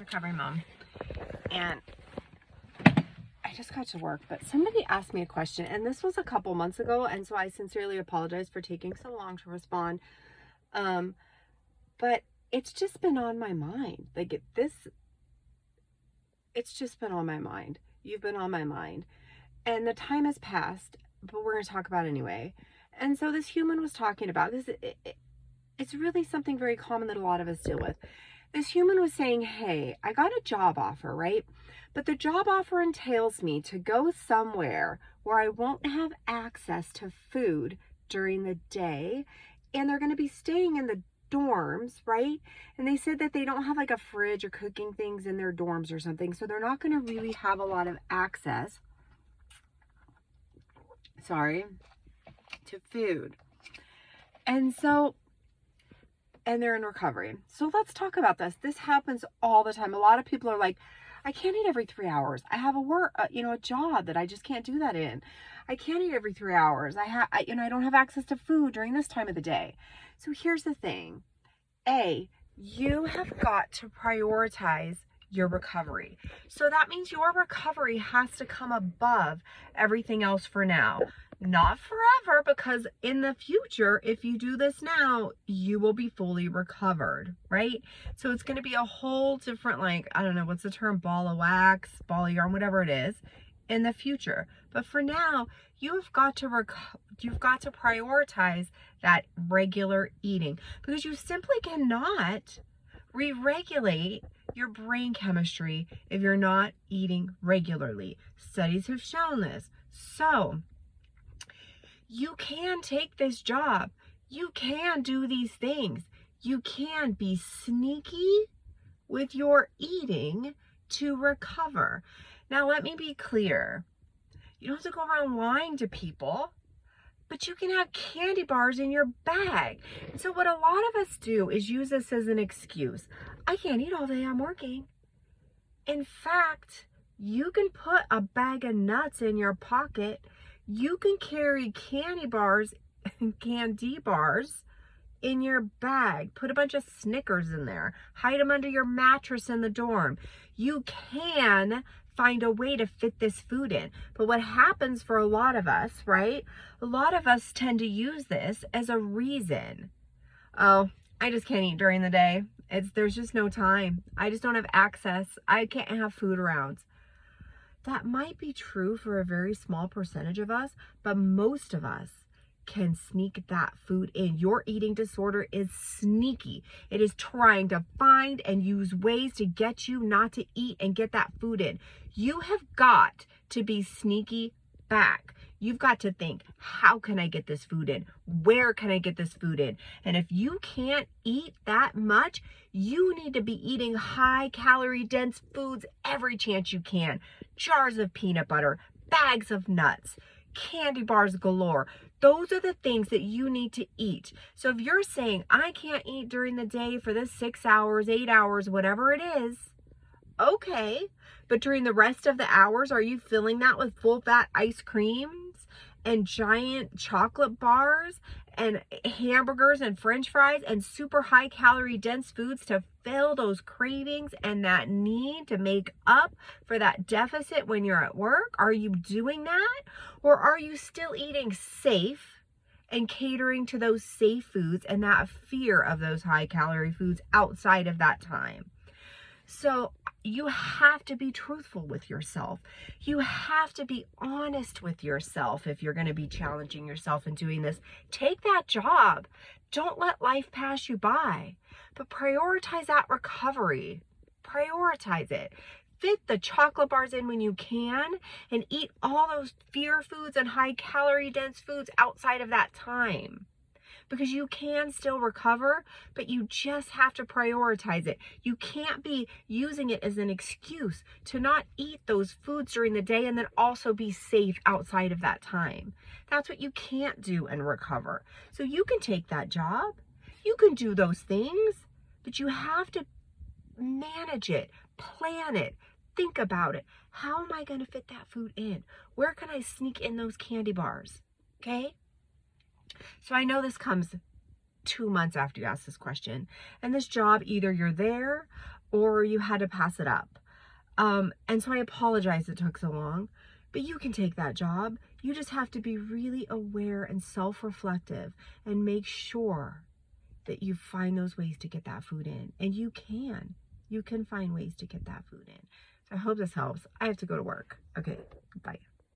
recovering mom, and I just got to work, but somebody asked me a question, and this was a couple months ago, and so I sincerely apologize for taking so long to respond. But it's just been on my mind. It's just been on my mind. You've been on my mind. And the time has passed, but we're going to talk about it anyway. And so this human was talking about this. It's really something very common that a lot of us deal with. This human was saying, hey, I got a job offer, right? But the job offer entails me to go somewhere where I won't have access to food during the day. And they're going to be staying in the dorms, right? And they said that they don't have like a fridge or cooking things in their dorms or something. So they're not going to really have a lot of access, to food. And they're in recovery. So let's talk about this. This happens all the time. A lot of people are like, I can't eat every 3 hours. I have a job that I just can't do that in. I can't eat every 3 hours. I don't have access to food during this time of the day. So here's the thing. You have got to prioritize your recovery. So that means your recovery has to come above everything else for now. Not forever, because in the future, if you do this now, you will be fully recovered, right? So it's going to be a whole different, I don't know, what's the term? Ball of wax, ball of yarn, whatever it is, in the future. But for now, you've got to prioritize that regular eating, because you simply cannot re-regulate your brain chemistry if you're not eating regularly. Studies have shown this. So you can take this job. You can do these things. You can be sneaky with your eating to recover. Now, let me be clear. You don't have to go around lying to people, but you can have candy bars in your bag. And so what a lot of us do is use this as an excuse. I can't eat all day, I'm working. In fact, you can put a bag of nuts in your pocket. You can carry candy bars and candy bars in your bag. Put a bunch of Snickers in there. Hide them under your mattress in the dorm. You can find a way to fit this food in. But what happens for a lot of us, right? A lot of us tend to use this as a reason. Oh, I just can't eat during the day. There's just no time. I just don't have access. I can't have food around. That might be true for a very small percentage of us, but most of us can sneak that food in. Your eating disorder is sneaky. It is trying to find and use ways to get you not to eat and get that food in. You have got to be sneaky back. You've got to think, how can I get this food in? Where can I get this food in? And if you can't eat that much, you need to be eating high calorie dense foods every chance you can. Jars of peanut butter, bags of nuts, candy bars galore. Those are the things that you need to eat. So if you're saying, I can't eat during the day for this 6 hours, 8 hours, whatever it is, okay. But during the rest of the hours, are you filling that with full fat ice creams and giant chocolate bars and hamburgers and french fries and super high calorie dense foods to fill those cravings and that need to make up for that deficit when you're at work? Are you doing that? Or are you still eating safe and catering to those safe foods and that fear of those high calorie foods outside of that time? So you have to be truthful with yourself. You have to be honest with yourself if you're going to be challenging yourself and doing this. Take that job. Don't let life pass you by, but prioritize that recovery. Prioritize it. Fit the chocolate bars in when you can and eat all those fear foods and high calorie dense foods outside of that time. Because you can still recover, but you just have to prioritize it. You can't be using it as an excuse to not eat those foods during the day and then also be safe outside of that time. That's what you can't do and recover. So you can take that job, you can do those things, but you have to manage it, plan it, think about it. How am I going to fit that food in? Where can I sneak in those candy bars? Okay? So I know this comes 2 months after you ask this question. And this job, either you're there or you had to pass it up. And so I apologize it took so long, but you can take that job. You just have to be really aware and self-reflective and make sure that you find those ways to get that food in. And you can find ways to get that food in. So I hope this helps. I have to go to work. Okay, bye.